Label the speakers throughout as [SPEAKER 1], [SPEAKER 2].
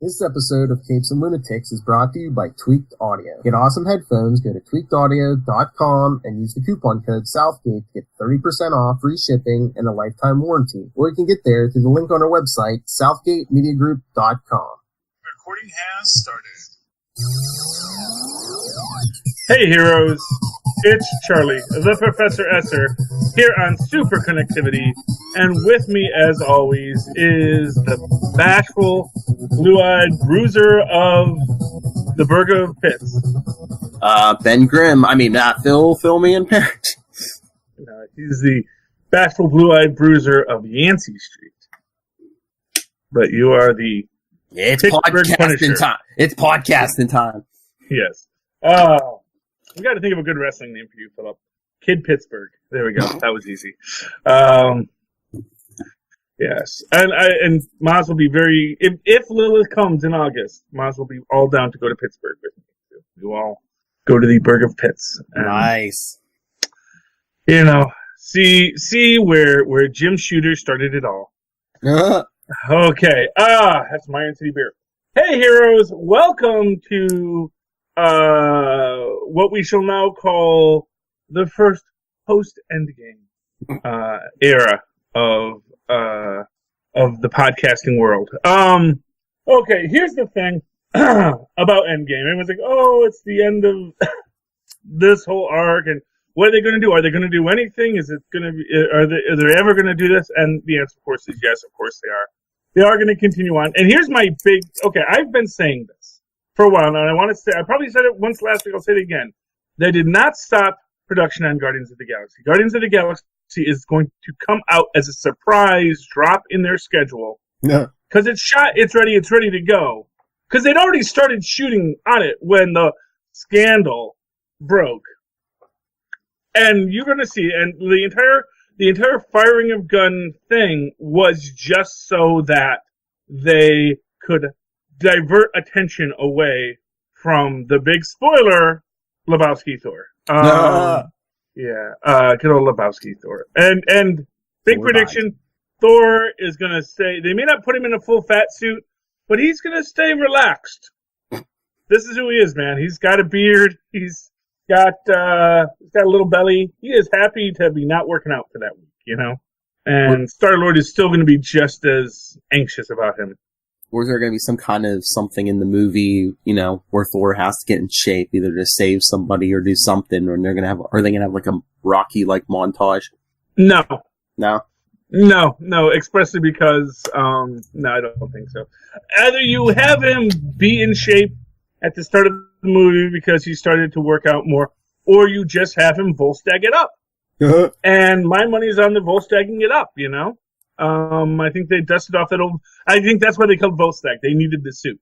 [SPEAKER 1] This episode of Capes and Lunatics is brought to you by Tweaked Audio. Get awesome headphones, go to tweakedaudio.com and use the coupon code Southgate to get 30% off, free shipping, and a lifetime warranty. Or you can get there through the link on our website, southgatemediagroup.com.
[SPEAKER 2] Recording has started.
[SPEAKER 3] Hey heroes, it's Charlie, the Professor Esser, here on Superconnectivity, and with me as always is the bashful, blue-eyed bruiser of the Burger of Pits.
[SPEAKER 4] Ben Grimm, Phil, me, and Perich.
[SPEAKER 3] He's the bashful, blue-eyed bruiser of Yancey Street. But you are the
[SPEAKER 4] it's
[SPEAKER 3] Pittsburgh
[SPEAKER 4] podcasting
[SPEAKER 3] Punisher.
[SPEAKER 4] time. It's podcasting time.
[SPEAKER 3] Yes. We got to think of a good wrestling name for you, Philip. Kid Pittsburgh. There we go. That was easy. Yes. And Maz will be very... If Lilith comes in August, Maz will be all down to go to Pittsburgh with me. You all go to the Burg of Pits.
[SPEAKER 4] Nice.
[SPEAKER 3] You know, see where Jim Shooter started it all. Okay. That's my Iron City beer. Hey, heroes. Welcome to what we shall now call the first post-Endgame era of the podcasting world. Okay, here's the thing about Endgame. Everyone's like, oh, it's the end of this whole arc, and what are they going to do? Are they going to do anything? Is it going to be? Are they ever going to do this? And the answer, of course, is yes. Of course, they are. They are going to continue on. And here's my big. Okay, I've been saying this for a while now, and I want to say. I probably said it once last week. I'll say it again. They did not stop production on Guardians of the Galaxy. Guardians of the Galaxy is going to come out as a surprise drop in their schedule.
[SPEAKER 1] Yeah.
[SPEAKER 3] Because it's shot, it's ready to go. Because they'd already started shooting on it when the scandal broke. And you're going to see, and the entire firing of gun thing was just so that they could divert attention away from the big spoiler, Lebowski Thor. Yeah, good old Lebowski Thor. And big prediction, Thor is going to stay, they may not put him in a full fat suit, but he's going to stay relaxed. This is who he is, man. He's got a beard. He's got a little belly. He is happy to be not working out for that week, you know? And Star-Lord is still going to be just as anxious about him.
[SPEAKER 4] Or is there going to be some kind of something in the movie, where Thor has to get in shape, either to save somebody or do are they going to have like a Rocky-like montage?
[SPEAKER 3] No.
[SPEAKER 4] No?
[SPEAKER 3] No, expressly because, no, I don't think so. Either you have him be in shape at the start of the movie because he started to work out more, or you just have him Volstagg it up.
[SPEAKER 1] Uh-huh.
[SPEAKER 3] And my money's on the Volstagging it up, I think they dusted off that old... I think that's why they called Volstagg. They needed the suit.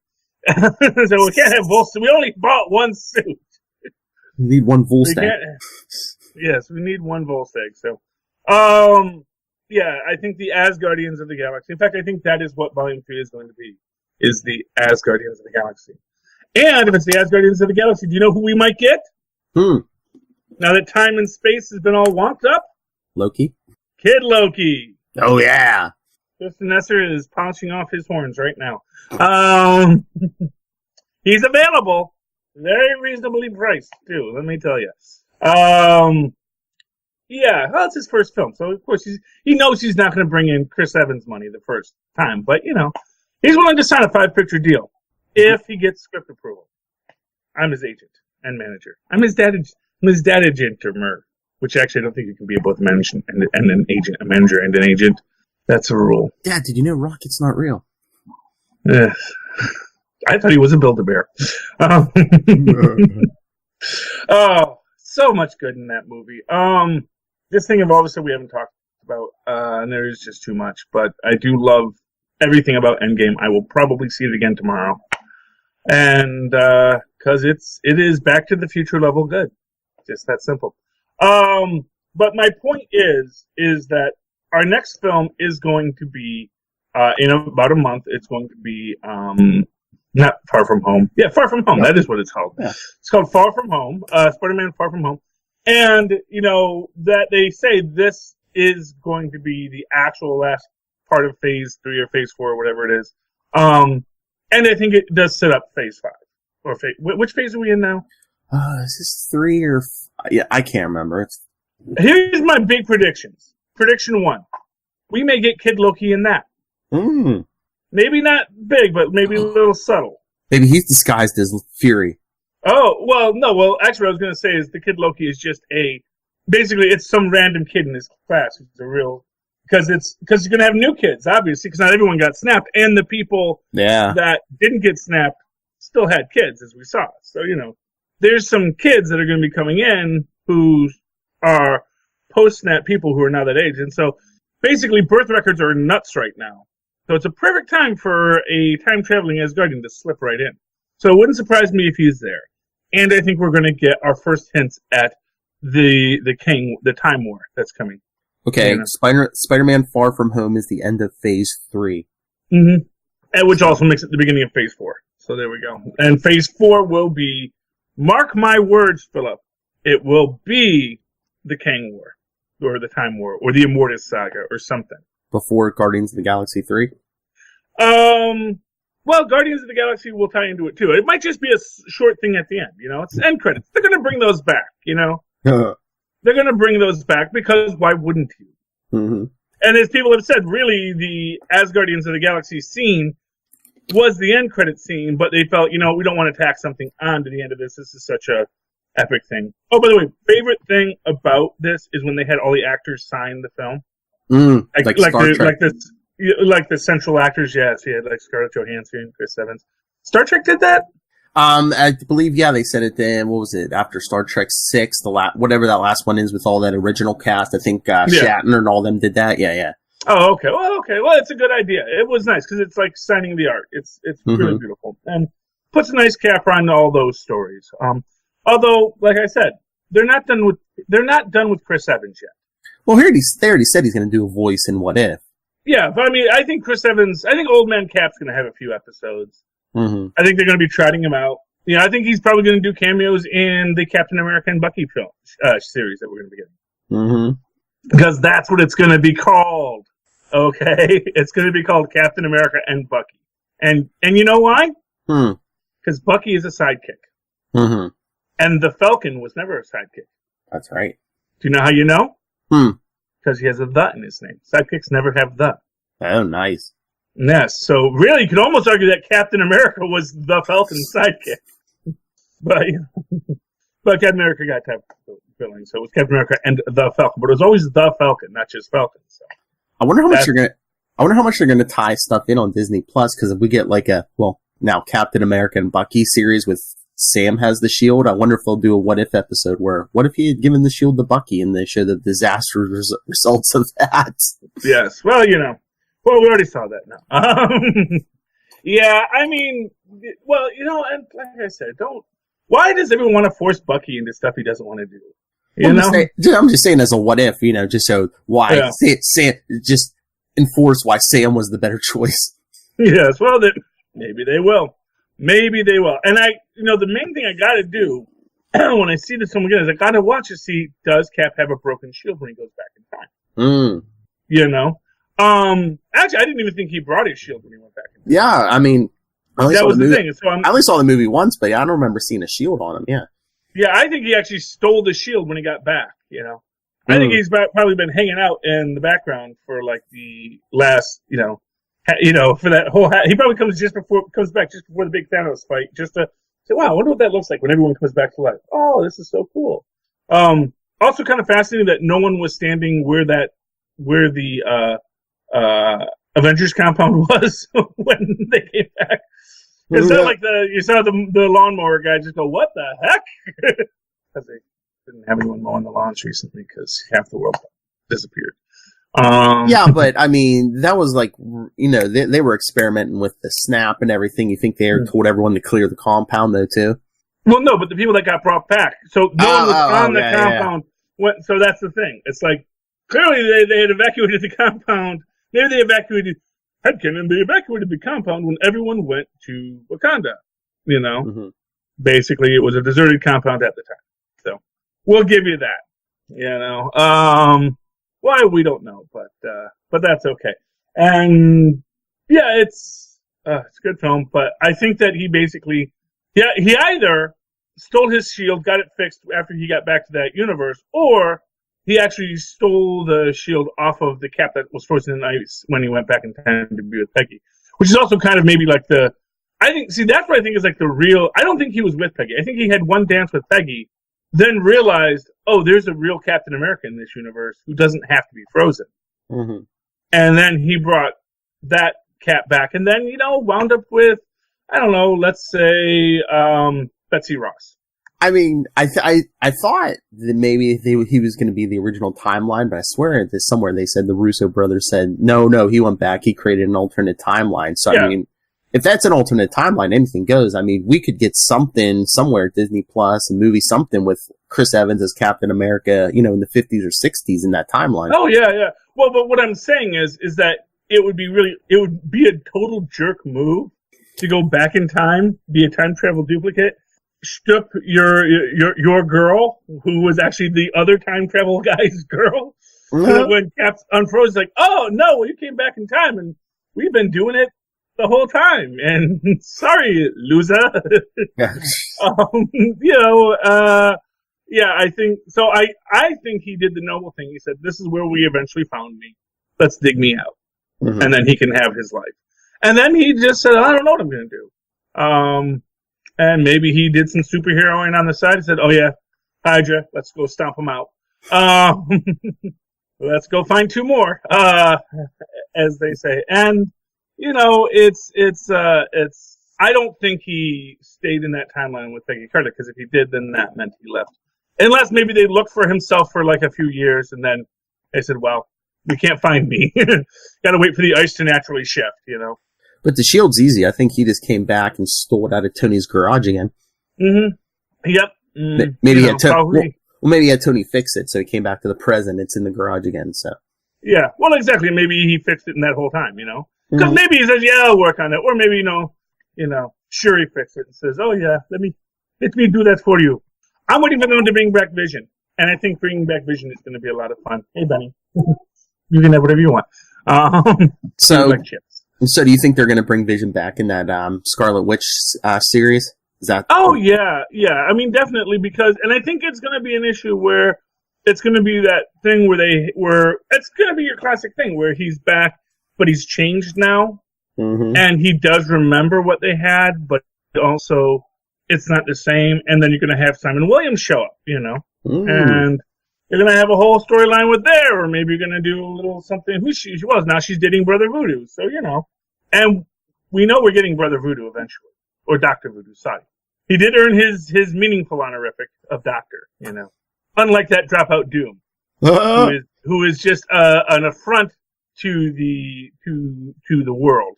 [SPEAKER 3] So we can't have Volstagg. We only bought one suit.
[SPEAKER 4] We need one Volstagg.
[SPEAKER 3] Yes, we need one Volstagg. So, yeah, I think the Asgardians of the Galaxy. In fact, I think that is what Volume 3 is going to be, is the Asgardians of the Galaxy. And if it's the Asgardians of the Galaxy, do you know who we might get? Now that time and space has been all wonked up?
[SPEAKER 4] Loki?
[SPEAKER 3] Kid Loki.
[SPEAKER 4] Oh, yeah.
[SPEAKER 3] Justin Esser is polishing off his horns right now. He's available. Very reasonably priced, too, let me tell you. Yeah, well, it's his first film, so of course he knows he's not going to bring in Chris Evans money the first time, but, he's willing to sign a 5-picture deal if he gets script approval. I'm his agent and manager. I'm his dad agent or mer. Which actually I don't think you can be both a manager and an agent, a manager and an agent. That's a rule.
[SPEAKER 4] Dad, did you know Rocket's not real?
[SPEAKER 3] I thought he was a Build-A-Bear. Oh, so much good in that movie. This thing of all the stuff we haven't talked about, and there is just too much, but I do love everything about Endgame. I will probably see it again tomorrow. And, cause it is Back to the Future level good. Just that simple. But my point is that our next film is going to be, in about a month, it's going to be, not Far From Home. Yeah, Far From Home. Yeah. That is what it's called. Yeah. It's called Far From Home, Spider-Man Far From Home. And, that they say this is going to be the actual last part of Phase 3 or Phase 4 or whatever it is. And I think it does set up Phase 5. Or which phase are we in now?
[SPEAKER 4] Is this 3 or... Yeah, I can't remember.
[SPEAKER 3] Here's my big predictions. Prediction 1. We may get Kid Loki in that. Maybe not big, but maybe a little subtle.
[SPEAKER 4] Maybe he's disguised as Fury.
[SPEAKER 3] Oh, well, no. Well, actually, what I was going to say is the Kid Loki is just basically, it's some random kid in his class who's a real... Because you're going to have new kids, obviously, because not everyone got snapped. And the people that didn't get snapped still had kids, as we saw. So, there's some kids that are going to be coming in who are post-snap people who are now that age. And so, basically, birth records are nuts right now. So it's a perfect time for a time-traveling Asgardian to slip right in. So it wouldn't surprise me if he's there. And I think we're going to get our first hints at the Time War that's coming.
[SPEAKER 4] Okay, Spider-Man Far From Home is the end of Phase 3.
[SPEAKER 3] Mm-hmm. And which also makes it the beginning of Phase 4. So there we go. And Phase 4 will be, mark my words, Philip, it will be the Kang War, or the Time War, or the Immortus Saga, or something.
[SPEAKER 4] Before Guardians of the Galaxy 3?
[SPEAKER 3] Well, Guardians of the Galaxy will tie into it, too. It might just be a short thing at the end, It's end credits. They're going to bring those back, They're going to bring those back because why wouldn't you?
[SPEAKER 4] Mm-hmm.
[SPEAKER 3] And as people have said, really, the Asgardians of the Galaxy scene was the end credit scene, but they felt, we don't want to tack something on to the end of this. This is such a epic thing. Oh, by the way, favorite thing about this is when they had all the actors sign the film.
[SPEAKER 4] Like Star Trek.
[SPEAKER 3] Like the central actors, yes. He had like Scarlett Johansson, Chris Evans. Star Trek did that?
[SPEAKER 4] I believe, they said it then. What was it? After Star Trek 6, whatever that last one is with all that original cast. I think Shatner and all them did that. Yeah.
[SPEAKER 3] Oh, okay. Well, it's a good idea. It was nice because it's like signing the art. It's really beautiful and puts a nice cap on all those stories. Although, like I said, they're not done with Chris Evans yet.
[SPEAKER 4] Well, they already said he's going to do a voice in What If.
[SPEAKER 3] Yeah, but I mean, I think Old Man Cap's going to have a few episodes.
[SPEAKER 4] Mm-hmm.
[SPEAKER 3] I think they're going to be trotting him out. I think he's probably going to do cameos in the Captain America and Bucky film series that we're going to be getting.
[SPEAKER 4] Mm-hmm.
[SPEAKER 3] Because that's what it's going to be called. Okay? It's going to be called Captain America and Bucky. And you know why? Because Bucky is a sidekick.
[SPEAKER 4] Mm-hmm.
[SPEAKER 3] And the Falcon was never a sidekick.
[SPEAKER 4] That's right.
[SPEAKER 3] Do you know how you know? Because he has a "the" in his name. Sidekicks never have "the."
[SPEAKER 4] Oh, nice.
[SPEAKER 3] Yes, so really you could almost argue that Captain America was the Falcon's sidekick. But Captain America got to have billing, so it was Captain America and the Falcon. But it was always the Falcon, not just Falcon. So
[SPEAKER 4] I wonder how much they're gonna tie stuff in on Disney Plus, because if we get like now Captain America and Bucky series with Sam has the shield, I wonder if they'll do a What If episode where, what if he had given the shield to Bucky and they show the disastrous results of that?
[SPEAKER 3] Yes, well, we already saw that now. Yeah, I mean, well, and like I said, why does everyone want to force Bucky into stuff he doesn't want to do?
[SPEAKER 4] I'm just saying as a what if, just so why Sam, just enforce why Sam was the better choice.
[SPEAKER 3] Yes, well, then maybe they will. And the main thing I got to do when I see this film again is I got to watch to see, does Cap have a broken shield when he goes back in time? Actually, I didn't even think he brought his shield when he went back in time.
[SPEAKER 4] Yeah, I mean,
[SPEAKER 3] that was the thing. So
[SPEAKER 4] I only saw the movie once, but I don't remember seeing a shield on him. Yeah.
[SPEAKER 3] Yeah, I think he actually stole the shield when he got back. I think he's probably been hanging out in the background for like the last, for that whole. He probably comes back just before the big Thanos fight, just to say, "Wow, I wonder what that looks like when everyone comes back to life." Oh, this is so cool. Also, kind of fascinating that no one was standing where the Avengers compound was when they came back. It's not like you saw the lawnmower guy just go, "What the heck?" Because they didn't have anyone mowing the lawns recently because half the world disappeared.
[SPEAKER 4] Yeah, but I mean, that was like, they were experimenting with the snap and everything. You think they told everyone to clear the compound though too? Well,
[SPEAKER 3] no, but the people that got brought back, so no one was on the compound. Yeah. So that's the thing. It's like clearly they had evacuated the compound. Maybe they evacuated Headcanon. They evacuated the compound when everyone went to Wakanda. Basically, it was a deserted compound at the time. So we'll give you that. Why we don't know, but that's okay. And yeah, it's It's a good film, but I think that he basically, he either stole his shield, got it fixed after he got back to that universe, or he actually stole the shield off of the Cap that was frozen in ice when he went back in time to be with Peggy. Which is also kind of maybe like that's what I think is like the real, I don't think he was with Peggy. I think he had one dance with Peggy, then realized, oh, there's a real Captain America in this universe who doesn't have to be frozen.
[SPEAKER 4] Mm-hmm.
[SPEAKER 3] And then he brought that Cap back, and then, wound up with, I don't know, let's say, Betsy Ross.
[SPEAKER 4] I mean, I thought that maybe he was going to be the original timeline, but I swear that somewhere they said the Russo brothers said, no, he went back, he created an alternate timeline. So, yeah. I mean, if that's an alternate timeline, anything goes. I mean, we could get something somewhere, Disney Plus, a movie, something with Chris Evans as Captain America, in the 50s or 60s in that timeline.
[SPEAKER 3] Oh, yeah. Well, but what I'm saying is that it would be a total jerk move to go back in time, be a time travel duplicate, shtup your girl, who was actually the other time travel guy's girl. Mm-hmm. When Cap's unfroze, like, oh, no, you came back in time, and we've been doing it the whole time, and sorry, loser. I think so. I think he did the noble thing. He said, "This is where we eventually found me. Let's dig me out, and then he can have his life." And then he just said, "I don't know what I'm going to do." And maybe he did some superheroing on the side. He said, "Oh yeah, Hydra, let's go stomp them out. Let's go find 2 more," as they say. And it's I don't think he stayed in that timeline with Peggy Carter, because if he did, then that meant he left. Unless maybe they looked for himself for like a few years, and then they said, well, we can't find me. Gotta wait for the ice to naturally shift,
[SPEAKER 4] But the shield's easy. I think he just came back and stole it out of Tony's garage again.
[SPEAKER 3] Mm-hmm. Yep.
[SPEAKER 4] Maybe he had maybe he had Tony fix it, so he came back to the present. It's in the garage again, so.
[SPEAKER 3] Yeah, well, exactly. Maybe he fixed it in that whole time, Because maybe he says, yeah, I'll work on it. Or maybe, Shuri fixed it and says, oh, yeah, let me do that for you. I'm waiting for them to bring back Vision. And I think bringing back Vision is going to be a lot of fun. Hey, Benny. You can have whatever you want.
[SPEAKER 4] So do you think they're going to bring Vision back in that Scarlet Witch series? Is that?
[SPEAKER 3] Oh, yeah. I mean, definitely, and I think it's going to be an issue where it's going to be that thing where it's going to be your classic thing where he's back, but he's changed now. Mm-hmm. And he does remember what they had, but also it's not the same. And then you're going to have Simon Williams show up, and you're going to have a whole storyline with there, or maybe you're going to do a little something who she was. Now she's dating Brother Voodoo. So, and we know we're getting Brother Voodoo eventually, or Dr. Voodoo, sorry. He did earn his meaningful honorific of Doctor, unlike that dropout Doom, who is just an affront to the world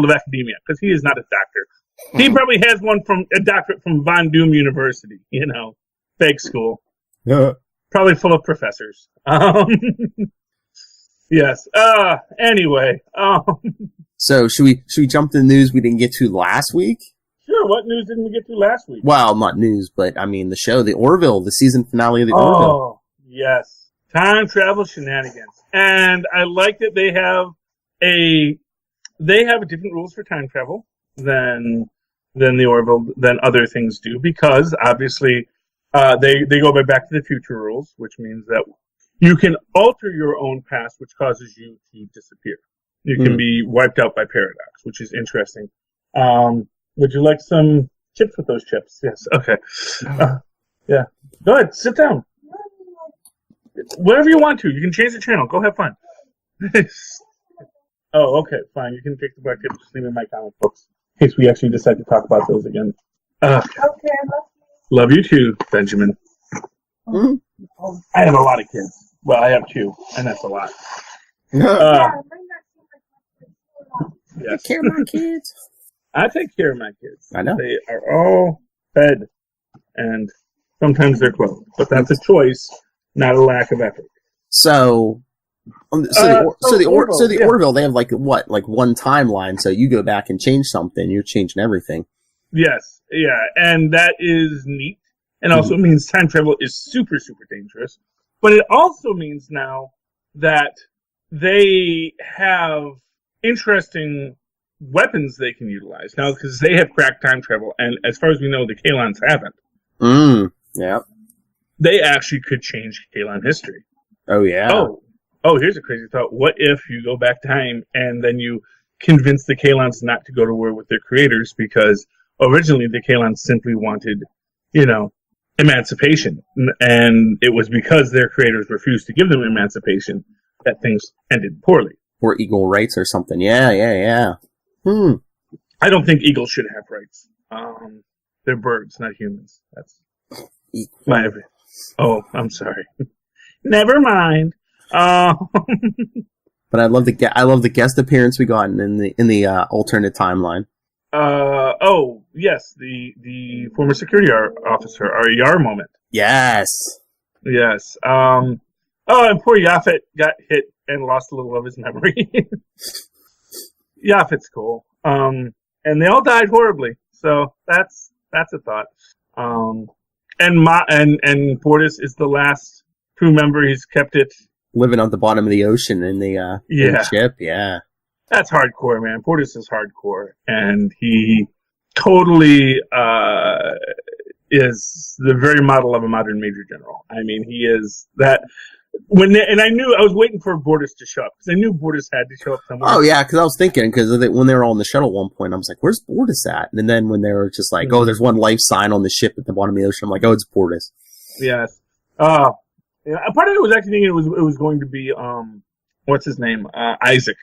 [SPEAKER 3] of academia, because he is not a doctor. He probably has a doctorate from Von Doom University, fake school.
[SPEAKER 4] Yeah.
[SPEAKER 3] Probably full of professors. Yes. Anyway.
[SPEAKER 4] So should we jump to the news we didn't get to last week?
[SPEAKER 3] Sure. What news didn't we get to last week?
[SPEAKER 4] Well, not news, but I mean the show, the Orville, the season finale of the Orville.
[SPEAKER 3] Oh, yes. Time travel shenanigans. And I like that they have different rules for time travel than the Orville, than other things do, because obviously they go by Back to the Future rules, which means that you can alter your own past, which causes you to disappear. You can be wiped out by paradox, which is interesting. Would you like some chips with those chips? Yes. Okay. Yeah. Go ahead. Sit down. Whatever you want to. You can change the channel. Go have fun. Oh, okay. Fine. You can take the black chips. Just leave in my comic books in case we actually decide to talk about those again. Okay. Love you too, Benjamin. Mm-hmm. I have a lot of kids. Well, I have 2, and that's a lot. Yes.
[SPEAKER 4] Take care of my kids.
[SPEAKER 3] I take care of my kids.
[SPEAKER 4] I know.
[SPEAKER 3] They are all fed, and sometimes they're clothed. But that's a choice, not a lack of effort.
[SPEAKER 4] So the Orville, they have like one timeline. So you go back and change something, you're changing everything.
[SPEAKER 3] Yes, yeah, and that is neat. And also means time travel is super, super dangerous. But it also means now that they have interesting weapons they can utilize now because they have cracked time travel, and as far as we know, the Kalons haven't.
[SPEAKER 4] Yeah.
[SPEAKER 3] They actually could change Kalon history.
[SPEAKER 4] Oh yeah.
[SPEAKER 3] Oh, here's a crazy thought. What if you go back time and then you convince the Kalons not to go to war with their creators because originally the Kalons simply wanted, emancipation, and it was because their creators refused to give them emancipation that things ended poorly.
[SPEAKER 4] Or equal rights or something. Yeah.
[SPEAKER 3] I don't think eagles should have rights. They're birds, not humans. That's my opinion. Oh, I'm sorry. Never mind.
[SPEAKER 4] But I love the guest appearance we got in the alternate timeline.
[SPEAKER 3] Oh yes, the former security officer, our Yar moment.
[SPEAKER 4] Yes.
[SPEAKER 3] And poor Yaphet got hit and lost a little of his memory. Yaphet's cool. And they all died horribly. So that's a thought. And Portis is the last crew member. He's kept it
[SPEAKER 4] living on the bottom of the ocean in the ship. Yeah.
[SPEAKER 3] That's hardcore, man. Portis is hardcore, and he totally is the very model of a modern Major General. I mean, he is that. And I knew I was waiting for Portis to show up because I knew Portis had to show up somewhere.
[SPEAKER 4] Oh yeah, because I was thinking when they were all in the shuttle at one point, I was like, "Where's Portis at?" And then when they were just like, "Oh, there's one life sign on the ship at the bottom of the ocean," I'm like, "Oh, it's Portis."
[SPEAKER 3] Yes. Part of it was actually thinking it was going to be what's his name, Isaac.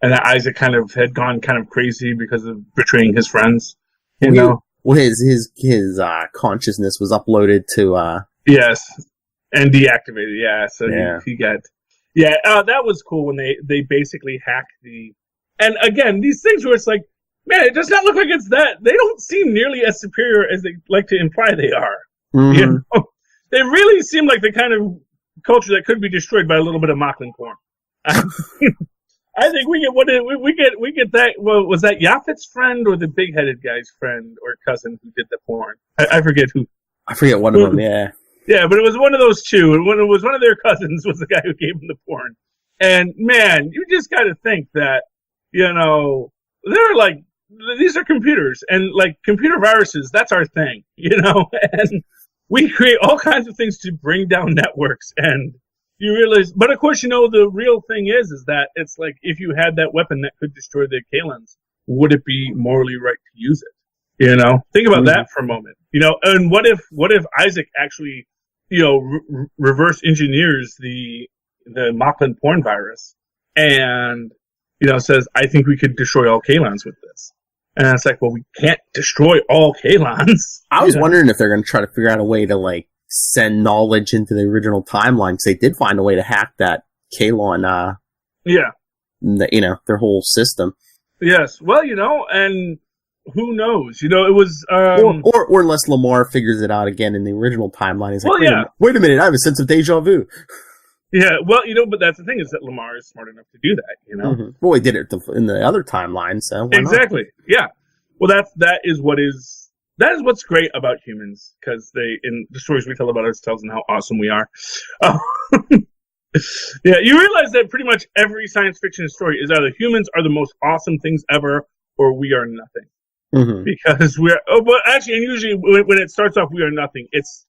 [SPEAKER 3] And that Isaac kind of had gone kind of crazy because of betraying his friends. You know?
[SPEAKER 4] Well, his consciousness was uploaded to
[SPEAKER 3] yes, and deactivated. Yeah, so he got that was cool when they basically hacked the. And again, these things where it's like, man, it does not look like it's that. They don't seem nearly as superior as they like to imply they are.
[SPEAKER 4] Mm-hmm.
[SPEAKER 3] You know? They really seem like the kind of culture that could be destroyed by a little bit of Mocklin porn. I think we get that. Well, was that Yaphet's friend or the big-headed guy's friend or cousin who did the porn? I forget who.
[SPEAKER 4] I forget one of them. Yeah.
[SPEAKER 3] Yeah, but it was one of those two, and when it was one of their cousins was the guy who gave them the porn. And man, you just got to think that they're like these are computers, and like computer viruses. That's our thing, and we create all kinds of things to bring down networks and. You realize, but of course, the real thing is that it's like if you had that weapon that could destroy the Kalons, would it be morally right to use it? Think about that for a moment. And what if Isaac actually, reverse engineers the Mocklin porn virus and, says, I think we could destroy all Kalons with this. And it's like, well, we can't destroy all Kalons.
[SPEAKER 4] I was wondering if they're going to try to figure out a way to send knowledge into the original timeline because they did find a way to hack that Kalon. Their whole system. Yes,
[SPEAKER 3] well, and who knows? It was
[SPEAKER 4] or unless Lamar figures it out again in the original timeline. He's like, wait a minute, I have a sense of deja vu.
[SPEAKER 3] Yeah, well, but that's the thing is that Lamar is smart enough to do that.
[SPEAKER 4] Mm-hmm. Well, he did it in the other timeline, so why
[SPEAKER 3] exactly. Not? Yeah. Well, that is what's great about humans, because in the stories we tell about ourselves and how awesome we are. Yeah, you realize that pretty much every science fiction story is either humans are the most awesome things ever, or we are nothing.
[SPEAKER 4] Mm-hmm.
[SPEAKER 3] Because but actually, and usually when it starts off, we are nothing. It's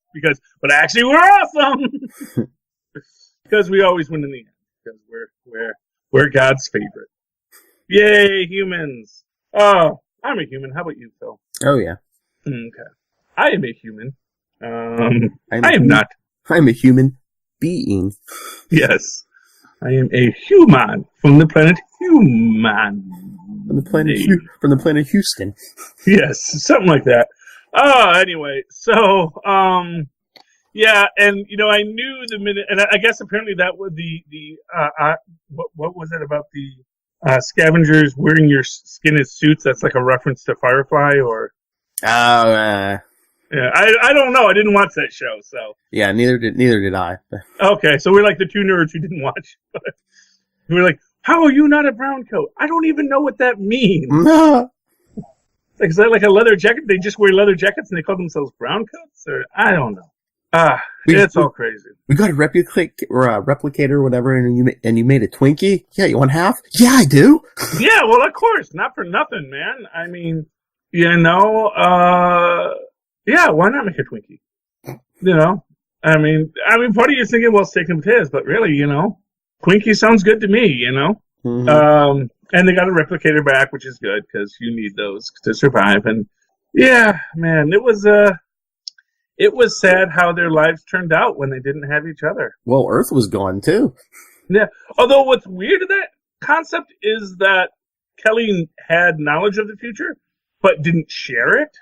[SPEAKER 3] but actually we're awesome. Because we always win in the end. Because we're God's favorite. Yay, humans! Oh, I'm a human. How about you, Phil?
[SPEAKER 4] Oh yeah.
[SPEAKER 3] Okay. I am a human. I am not.
[SPEAKER 4] I'm a human being.
[SPEAKER 3] Yes. I am a human from the planet Human.
[SPEAKER 4] From the planet Houston.
[SPEAKER 3] Yes, something like that. Anyway, so, yeah, and, I knew the minute, and I guess apparently that was what was it about the scavengers wearing your skin as suits? That's like a reference to Firefly, or... yeah, I don't know. I didn't watch that show, so
[SPEAKER 4] yeah, neither did I.
[SPEAKER 3] Okay, so we're like the two nerds who didn't watch. We're like, how are you not a brown coat? I don't even know what that means. Is that like a leather jacket? They just wear leather jackets and they call themselves brown coats, or I don't know. It's all crazy.
[SPEAKER 4] We got a replicator or whatever, and you made a Twinkie? Yeah, you want half? Yeah, I do.
[SPEAKER 3] Yeah, well, of course. Not for nothing, man. I mean, yeah, why not make a Twinkie? I mean, part of you is thinking, well, steak and potatoes, but really, Twinkie sounds good to me,
[SPEAKER 4] Mm-hmm.
[SPEAKER 3] And they got a replicator back, which is good, because you need those to survive. And, yeah, man, it was sad how their lives turned out when they didn't have each other.
[SPEAKER 4] Well, Earth was gone, too.
[SPEAKER 3] Yeah. Although what's weird to that concept is that Kelly had knowledge of the future, but didn't share it.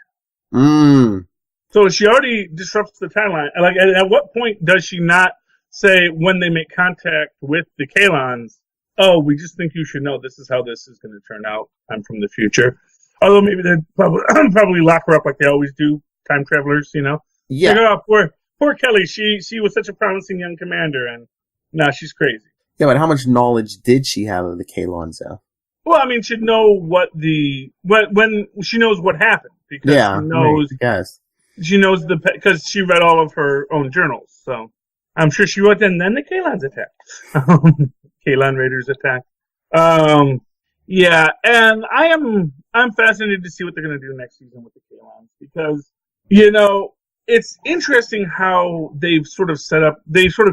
[SPEAKER 3] So she already disrupts the timeline. Like, at what point does she not say, when they make contact with the Kalons, oh, we just think you should know this is how this is going to turn out. I'm from the future. Although maybe they'd probably lock her up like they always do, time travelers, Yeah. Like, oh, poor Kelly. She was such a promising young commander, and now she's crazy.
[SPEAKER 4] Yeah, but how much knowledge did she have of the Kalons, though?
[SPEAKER 3] Well, I mean, she'd know when she knows what happened, because she knows because she read all of her own journals. So I'm sure she wrote, and then the Kalons attacked. Kalon Raiders attack. Yeah, and I'm fascinated to see what they're going to do next season with the Kalons, because it's interesting how they've sort of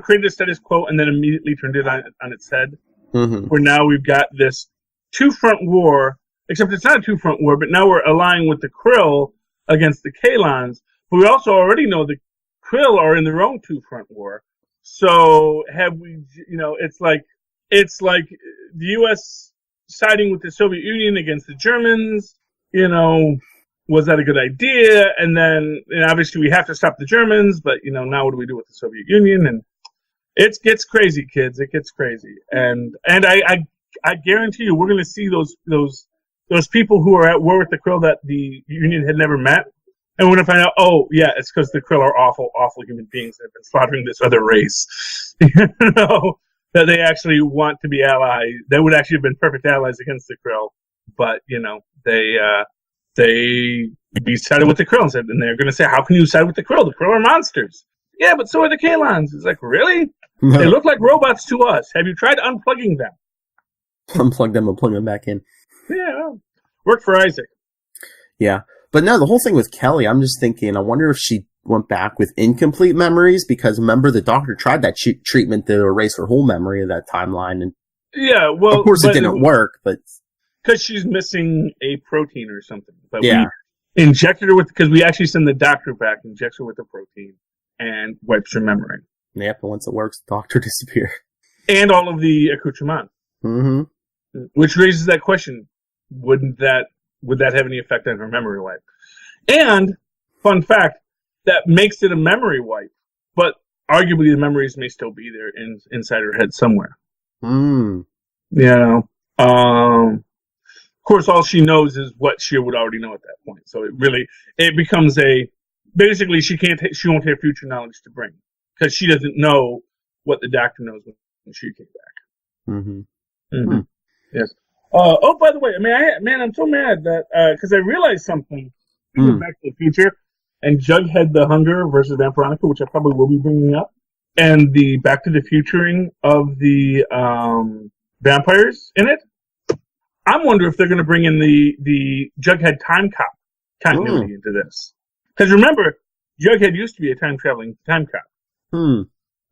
[SPEAKER 3] created a status quo and then immediately turned it on its head.
[SPEAKER 4] Mm-hmm.
[SPEAKER 3] Where now we've got this two-front war, except it's not a two-front war, but now we're allying with the Krill against the Kalons. But we also already know the Krill are in their own two-front war. So have we, it's like the U.S. siding with the Soviet Union against the Germans, was that a good idea? And then, obviously we have to stop the Germans, but, now what do we do with the Soviet Union? And it gets crazy, kids. It gets crazy. And I guarantee you we're going to see those people who are at war with the Krill that the Union had never met. And we're going to find out, oh, yeah, it's because the Krill are awful, awful human beings that have been slaughtering this other race. That they actually want to be allies. They would actually have been perfect allies against the Krill. But, they sided with the Krill, and they're going to say, how can you side with the Krill? The Krill are monsters. Yeah, but so are the Kalons. It's like, really? No. They look like robots to us. Have you tried unplugging them?
[SPEAKER 4] Unplug them and plug them back in.
[SPEAKER 3] Yeah, worked for Isaac.
[SPEAKER 4] Yeah. But no, the whole thing with Kelly, I'm just thinking, I wonder if she went back with incomplete memories, because remember the doctor tried that treatment to erase her whole memory of that timeline. And
[SPEAKER 3] yeah, well,
[SPEAKER 4] of course it didn't work, but...
[SPEAKER 3] Because she's missing a protein or something. But we injected her because we actually send the doctor back, injects her with a protein, and wipes her memory.
[SPEAKER 4] Yep, and once it works, the doctor disappears.
[SPEAKER 3] And all of the accoutrement.
[SPEAKER 4] Mm-hmm.
[SPEAKER 3] Which raises that question, would that have any effect on her memory wipe? And, fun fact, that makes it a memory wipe, but arguably the memories may still be there inside her head somewhere. Of course, all she knows is what she would already know at that point. So it becomes basically she won't have future knowledge to bring, because she doesn't know what the doctor knows when she came back.
[SPEAKER 4] Mm-hmm.
[SPEAKER 3] Mm-hmm. Yes. Oh, by the way, I'm so mad that because I realized something. Back to the Future and Jughead the Hunger versus Vampironica, which I probably will be bringing up, and the Back to the Futuring of the vampires in it. I'm wondering if they're going to bring in the Jughead Time Cop continuity into this. Because remember, Jughead used to be a time-traveling time cop.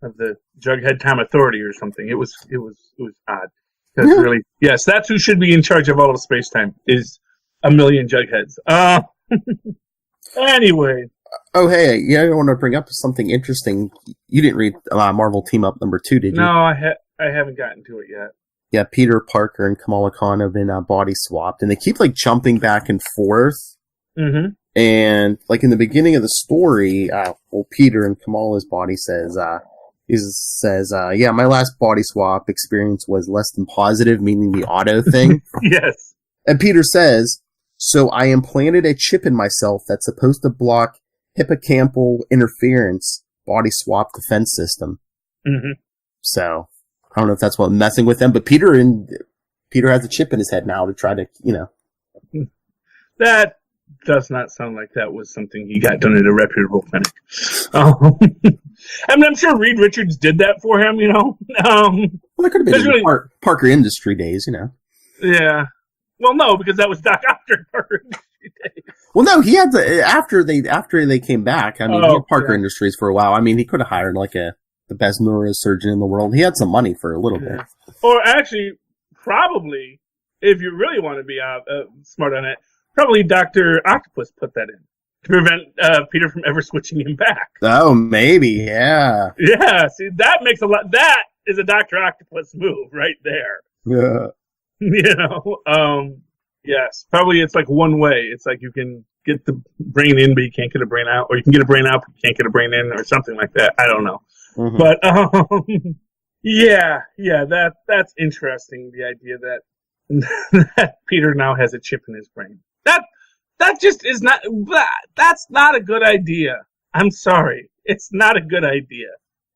[SPEAKER 3] Of the Jughead Time Authority or something. It was odd. That's really... Yes, that's who should be in charge of all of space-time, is a million Jugheads. Anyway.
[SPEAKER 4] Oh, hey, I want to bring up something interesting. You didn't read Marvel Team Up number 2, did you?
[SPEAKER 3] No, I haven't gotten to it yet.
[SPEAKER 4] Yeah, Peter Parker and Kamala Khan have been body swapped, and they keep jumping back and forth.
[SPEAKER 3] Mm-hmm.
[SPEAKER 4] And in the beginning of the story, Peter in Kamala's body says, my last body swap experience was less than positive, meaning the auto thing.
[SPEAKER 3] Yes.
[SPEAKER 4] And Peter says, so I implanted a chip in myself that's supposed to block hippocampal interference body swap defense system.
[SPEAKER 3] Mm-hmm.
[SPEAKER 4] So I don't know if that's what messing with them, but Peter has a chip in his head now to try to,
[SPEAKER 3] That does not sound like that was something he got done at a reputable clinic. I mean, I'm sure Reed Richards did that for him,
[SPEAKER 4] Well, that could have been in Parker Industry days,
[SPEAKER 3] Yeah. Well, no, because that was Doc Ock Parker Industry days.
[SPEAKER 4] Well, no, he had to, after they came back, I mean, he had Parker Industries for a while. I mean, he could have hired the best neurosurgeon in the world. He had some money for a little bit.
[SPEAKER 3] Or actually, probably, if you really want to be smart on it, probably Dr. Octopus put that in to prevent Peter from ever switching him back. Oh,
[SPEAKER 4] maybe, yeah.
[SPEAKER 3] Yeah, see, that makes a lot. That is a Dr. Octopus move right there.
[SPEAKER 4] Yeah.
[SPEAKER 3] Yes, probably it's like one way. It's like you can get the brain in, but you can't get a brain out, or you can get a brain out, but you can't get a brain in, or something like that. I don't know. Mm-hmm. But, yeah, that's interesting, the idea that Peter now has a chip in his brain. That just is not, that's not a good idea. I'm sorry. It's not a good idea.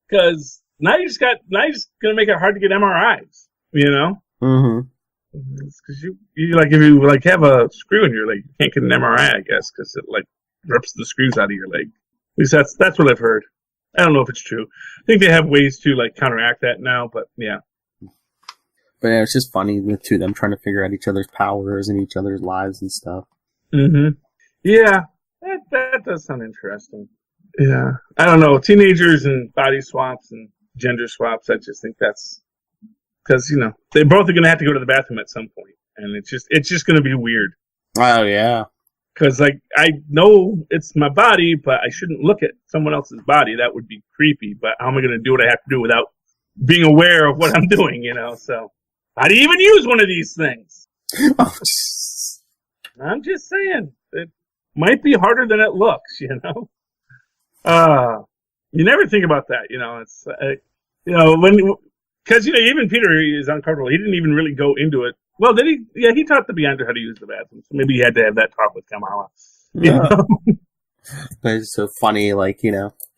[SPEAKER 3] Because now you're just going to make it hard to get MRIs,
[SPEAKER 4] Mm-hmm.
[SPEAKER 3] Because you like, if you like have a screw in your leg, you can't get an MRI, I guess, because it like rips the screws out of your leg. At least that's what I've heard. I don't know if it's true. I think they have ways to like counteract that now, but yeah.
[SPEAKER 4] But yeah, it's just funny, the two of them trying to figure out each other's powers and each other's lives and stuff.
[SPEAKER 3] Mm-hmm. Yeah, that does sound interesting. Yeah, I don't know, teenagers and body swaps and gender swaps. I just think that's because they both are going to have to go to the bathroom at some point, and it's just going to be weird.
[SPEAKER 4] Oh yeah.
[SPEAKER 3] Because like I know it's my body, but I shouldn't look at someone else's body. That would be creepy. But how am I going to do what I have to do without being aware of what I'm doing? So how do you even use one of these things? I'm just saying it might be harder than it looks. You never think about that. It's because even Peter is uncomfortable. He didn't even really go into it. Well, did he? Yeah, he taught the Beyonder how to use the bathroom. So maybe he had to have that talk with Kamala.
[SPEAKER 4] But it's so funny,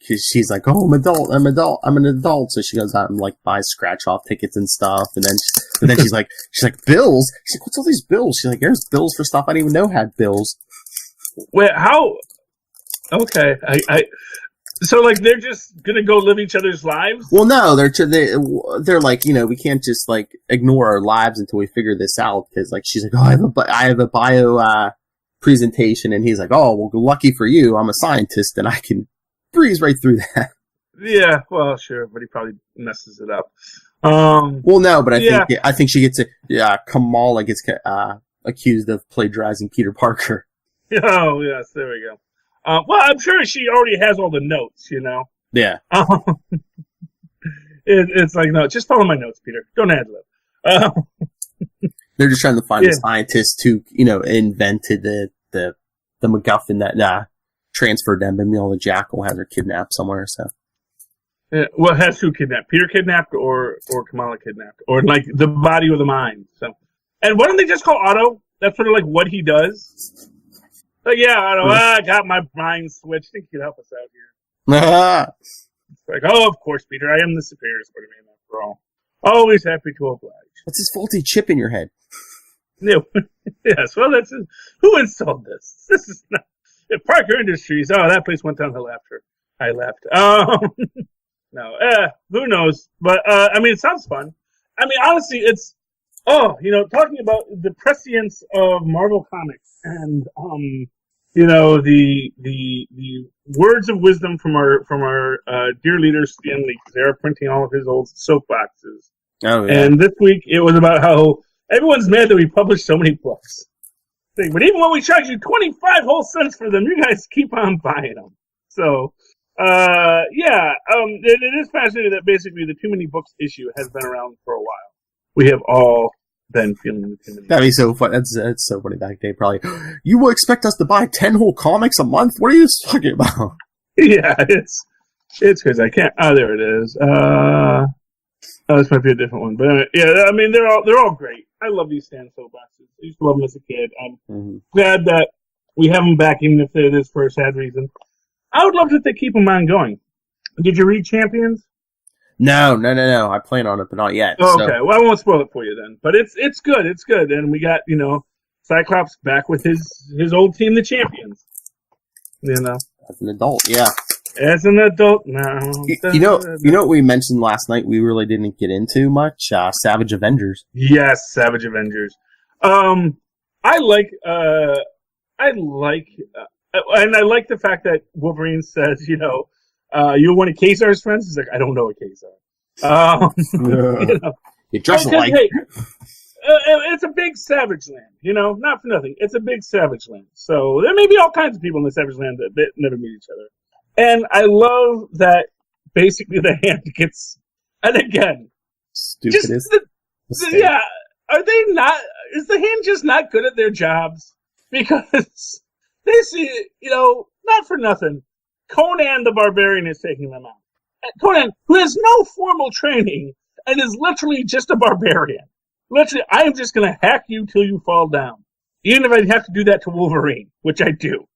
[SPEAKER 4] she's like, "Oh, I'm an adult." So she goes out and buys scratch-off tickets and stuff, and then she's like, "Bills?" She's like, "What's all these bills?" She's like, "There's bills for stuff I didn't even know had bills."
[SPEAKER 3] Wait, how? Okay, So, they're just gonna go live each other's lives?
[SPEAKER 4] Well, no, they're like, we can't just ignore our lives until we figure this out. Because she's like, "Oh, I have a bio presentation," and he's like, "Oh, well, lucky for you, I'm a scientist and I can breeze right through that."
[SPEAKER 3] Yeah, well, sure, but he probably messes it up.
[SPEAKER 4] Well, no, but I think she gets Kamala gets accused of plagiarizing Peter Parker.
[SPEAKER 3] Oh, yes, there we go. Well, I'm sure she already has all the notes,
[SPEAKER 4] Yeah.
[SPEAKER 3] It's like, no, just follow my notes, Peter. Don't ad-lib.
[SPEAKER 4] They're just trying to find the scientist who, invented the MacGuffin that transferred them, and the Jackal has her kidnapped somewhere. So.
[SPEAKER 3] Yeah, well, has who kidnapped? Peter kidnapped, or Kamala kidnapped, or the body or the mind. So, and why don't they just call Otto? That's sort of what he does. Yeah, I got my mind switched. Think you could help us out here. It's of course, Peter. I am the superior Spider-Man after all. Always happy to oblige.
[SPEAKER 4] What's this faulty chip in your head?
[SPEAKER 3] No. Yes, well, who installed this? This is not... Parker Industries. Oh, that place went downhill after I left. No, who knows? But, it sounds fun. Honestly, it's... talking about the prescience of Marvel Comics and, the words of wisdom from our dear leader Stan Lee. They're printing all of his old soapboxes.
[SPEAKER 4] Oh, yeah.
[SPEAKER 3] And this week it was about how everyone's mad that we published so many books. But even when we charge you 25 whole cents for them, you guys keep on buying them. So, it is fascinating that basically the Too Many Books issue has been around for a while. We have all been feeling the Too Many.
[SPEAKER 4] That'd be so fun. That's so funny back day. Probably, you will expect us to buy 10 whole comics a month? What are you talking about?
[SPEAKER 3] Yeah, it's because I can't. Oh, there it is. This might be a different one, but they're all great. I love these Stan soapboxes. I used to love them as a kid. I'm glad that we have them back, even if it is for a sad reason. I would love if they keep them on going. Did you read Champions?
[SPEAKER 4] No. I plan on it, but not yet.
[SPEAKER 3] Oh, okay, well, I won't spoil it for you then. But it's good. It's good. And we got, Cyclops back with his old team, the Champions.
[SPEAKER 4] As an adult, yeah.
[SPEAKER 3] As an adult now.
[SPEAKER 4] You know what we mentioned last night? We really didn't get into much. Savage Avengers.
[SPEAKER 3] Yes, Savage Avengers. I like the fact that Wolverine says, you want a Kazar's friends? He's like, I don't know a Kazar.
[SPEAKER 4] You just like.
[SPEAKER 3] Hey, it's a big savage land, not for nothing. It's a big savage land. So there may be all kinds of people in the savage land that never meet each other. And I love that basically the Hand gets, and again,
[SPEAKER 4] stupidest.
[SPEAKER 3] Yeah, are they not, is the Hand just not good at their jobs? Because they see, not for nothing, Conan the Barbarian is taking them out. And Conan, who has no formal training and is literally just a barbarian. Literally, I am just going to hack you till you fall down. Even if I have to do that to Wolverine, which I do.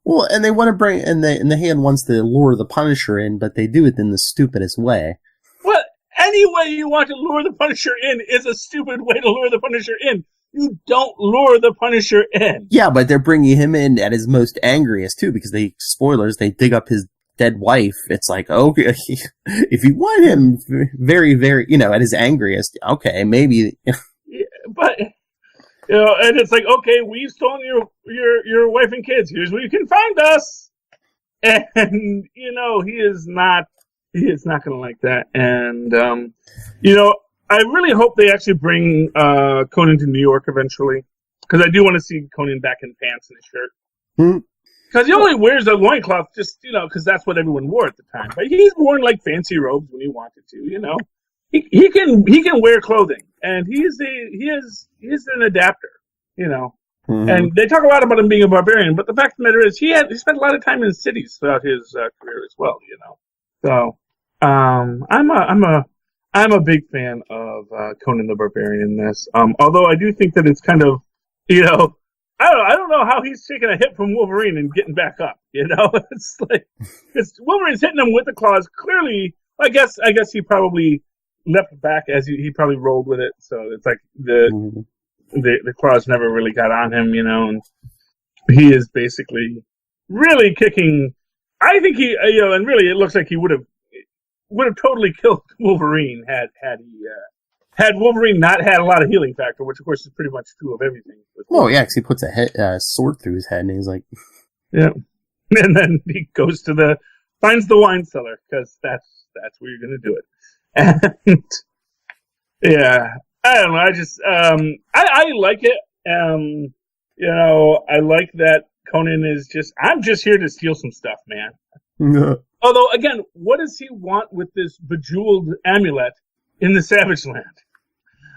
[SPEAKER 4] Well, and they want to bring, and the Hand wants to lure the Punisher in, but they do it in the stupidest way.
[SPEAKER 3] Well, any way you want to lure the Punisher in is a stupid way to lure the Punisher in. You don't lure the Punisher in.
[SPEAKER 4] Yeah, but they're bringing him in at his most angriest, too, because they dig up his dead wife. It's like, okay, if you want him very, very, at his angriest, okay, maybe.
[SPEAKER 3] Yeah, but... and it's like, okay, we've stolen your wife and kids. Here's where you can find us. And he is not going to like that. And I really hope they actually bring Conan to New York eventually, because I do want to see Conan back in pants and a shirt. Because he only wears a loincloth just because that's what everyone wore at the time. But he's worn like fancy robes when he wanted to. He can wear clothing, and he is an adapter, And they talk a lot about him being a barbarian, but the fact of the matter is he spent a lot of time in cities throughout his career as well, So I'm a big fan of Conan the Barbarian in this. Although I do think that it's kind of I don't know how he's taking a hit from Wolverine and getting back up. It's like Wolverine's hitting him with the claws. Clearly, I guess he probably leapt back as he probably rolled with it, so it's like the claws never really got on him, and he is basically really kicking. I think he, and really it looks like he would have totally killed Wolverine had Wolverine not had a lot of healing factor, which of course is pretty much true of everything.
[SPEAKER 4] Oh yeah, because he puts a sword through his head and he's like,
[SPEAKER 3] yeah, and then he goes finds the wine cellar because that's where you're gonna do it. And yeah, I don't know. I just I like it. I like that Conan is I'm just here to steal some stuff, man.
[SPEAKER 4] Yeah.
[SPEAKER 3] Although again, what does he want with this bejeweled amulet in the Savage Land?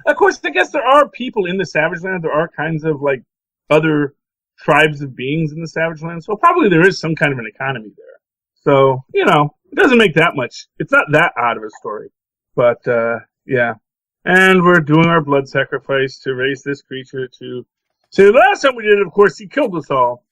[SPEAKER 3] Of course, I guess there are people in the Savage Land. There are kinds of like other tribes of beings in the Savage Land, so probably there is some kind of an economy there. So it doesn't make that much. It's not that odd of a story. But, yeah. And we're doing our blood sacrifice to raise this creature to... So last time we did it, of course, he killed us all.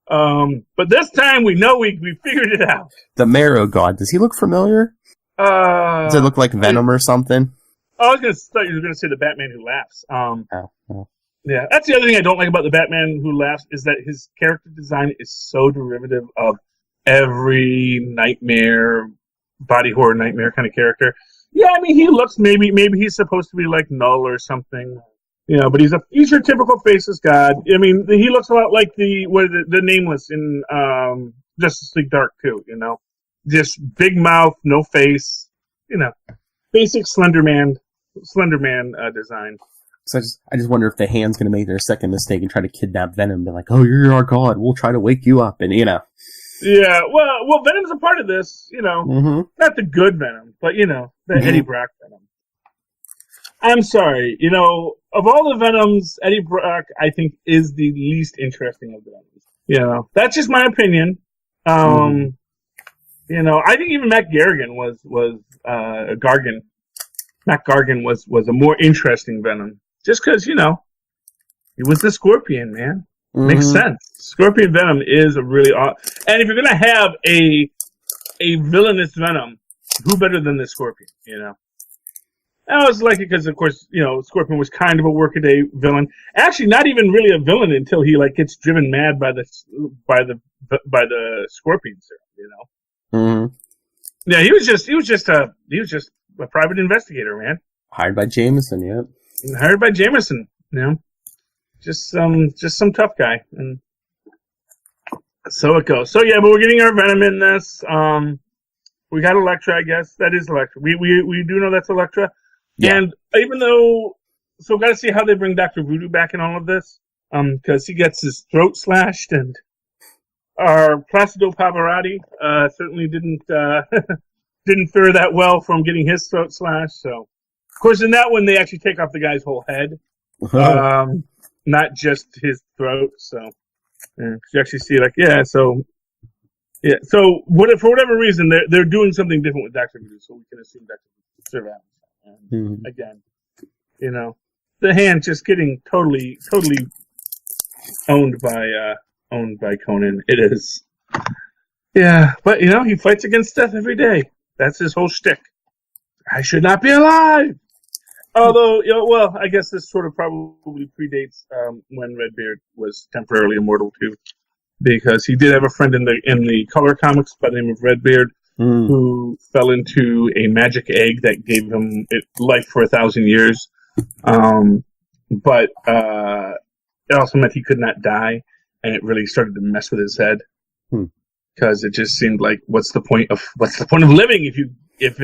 [SPEAKER 3] But this time we know we figured it out.
[SPEAKER 4] The Marrow God, does he look familiar? Does it look like Venom or something?
[SPEAKER 3] I thought you were going to say the Batman Who Laughs.
[SPEAKER 4] Oh.
[SPEAKER 3] Yeah, that's the other thing I don't like about the Batman Who Laughs is that his character design is so derivative of every body horror nightmare kind of character. Yeah, I mean, he looks maybe he's supposed to be like Null or something, but he's your typical faceless god. I mean, he looks a lot like the Nameless in Justice League Dark too, just big mouth, no face, basic Slender Man design.
[SPEAKER 4] So I just wonder if the Hand's going to make their second mistake and try to kidnap Venom and be like, oh, you're our god, we'll try to wake you up, and
[SPEAKER 3] Yeah, well, Venom's a part of this, not the good Venom, but, the Eddie Brock Venom. I'm sorry, of all the Venoms, Eddie Brock, I think, is the least interesting of the Venoms. That's just my opinion. I think even Matt Gargan was Gargan. Matt Gargan was a more interesting Venom. Just because, he was the Scorpion, man. Makes sense. Scorpion Venom is a really and if you're gonna have a villainous Venom, who better than the Scorpion? I was like it because, of course, Scorpion was kind of a workaday villain. Actually, not even really a villain until he gets driven mad by the Scorpion serum.
[SPEAKER 4] Mm-hmm.
[SPEAKER 3] Yeah, he was just a private investigator, man.
[SPEAKER 4] Hired by Jameson, yep.
[SPEAKER 3] Hired by Jameson, just some tough guy, and so it goes. So yeah, but we're getting our Venom in this. We got Elektra, I guess. That is Elektra. We do know that's Elektra. Yeah. And even though, so got to see how they bring Dr. Voodoo back in all of this, because he gets his throat slashed, and our Placido Pavarotti certainly didn't fare that well from getting his throat slashed. So, of course, in that one they actually take off the guy's whole head, not just his throat. So, you actually see Yeah, so for whatever reason, they're doing something different with Dr. Voodoo, so we can assume Dr. Voodoo survives. And again, the hand just getting totally owned by Conan. It is, yeah, but he fights against death every day. That's his whole shtick. I should not be alive. Although, well, I guess this sort of probably predates when Redbeard was temporarily immortal too. Because he did have a friend in the color comics by the name of Redbeard, who fell into a magic egg that gave him life for 1,000 years. But it also meant he could not die, and it really started to mess with his head. Because it just seemed like, what's the point of living if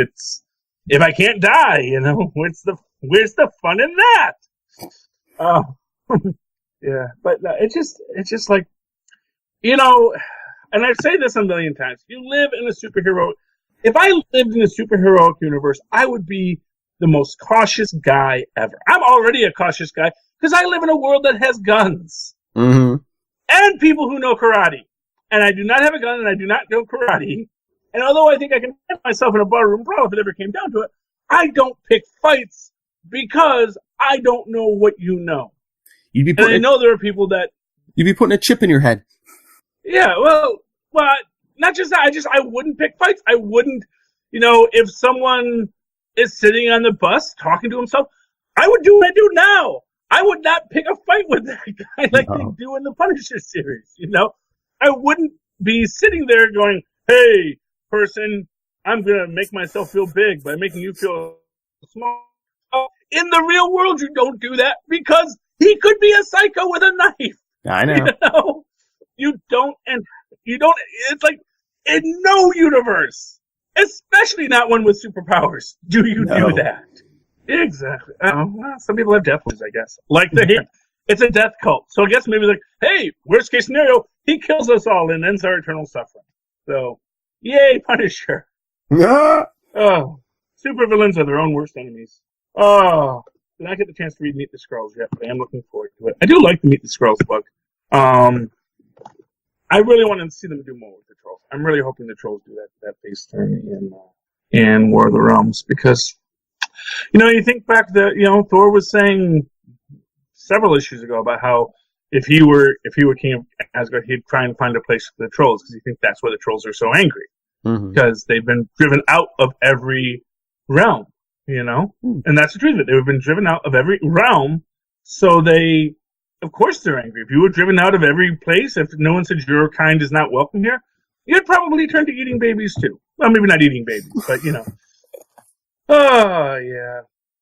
[SPEAKER 3] I can't die? Where's the fun in that? Yeah, but it's just like. And I say this a million times. You live in a superhero. If I lived in a superheroic universe, I would be the most cautious guy ever. I'm already a cautious guy because I live in a world that has guns and people who know karate. And I do not have a gun, and I do not know karate. And although I think I can hit myself in a barroom brawl if it ever came down to it, I don't pick fights because I don't know what you know. I know there are people that
[SPEAKER 4] you'd be putting a chip in your head.
[SPEAKER 3] Yeah, well, not just that. I wouldn't pick fights. I wouldn't, if someone is sitting on the bus talking to himself, I would do what I do now. I would not pick a fight with that guy like they do in the Punisher series, I wouldn't be sitting there going, hey, person, I'm going to make myself feel big by making you feel small. In the real world, you don't do that because he could be a psycho with a knife.
[SPEAKER 4] I know.
[SPEAKER 3] You don't, it's like, in no universe, especially not one with superpowers, do you do that. Exactly. Well, some people have death wish, I guess. It's a death cult. So I guess maybe hey, worst case scenario, he kills us all and ends our eternal suffering. So, yay, Punisher. Supervillains are their own worst enemies. Did not get the chance to read Meet the Skrulls yet, but I am looking forward to it. I do like the Meet the Skrulls book. I really want to see them do more with the Trolls. I'm really hoping the Trolls do that face turn in War of the Realms, because you think back that Thor was saying several issues ago about how if he were king of Asgard, he'd try and find a place for the Trolls because he thinks that's why the Trolls are so angry, because they've been driven out of every realm, and that's the truth of it. They've been driven out of every realm, so they. Of course they're angry. If you were driven out of every place, if no one said your kind is not welcome here, you'd probably turn to eating babies too. Well, maybe not eating babies, but Oh, yeah.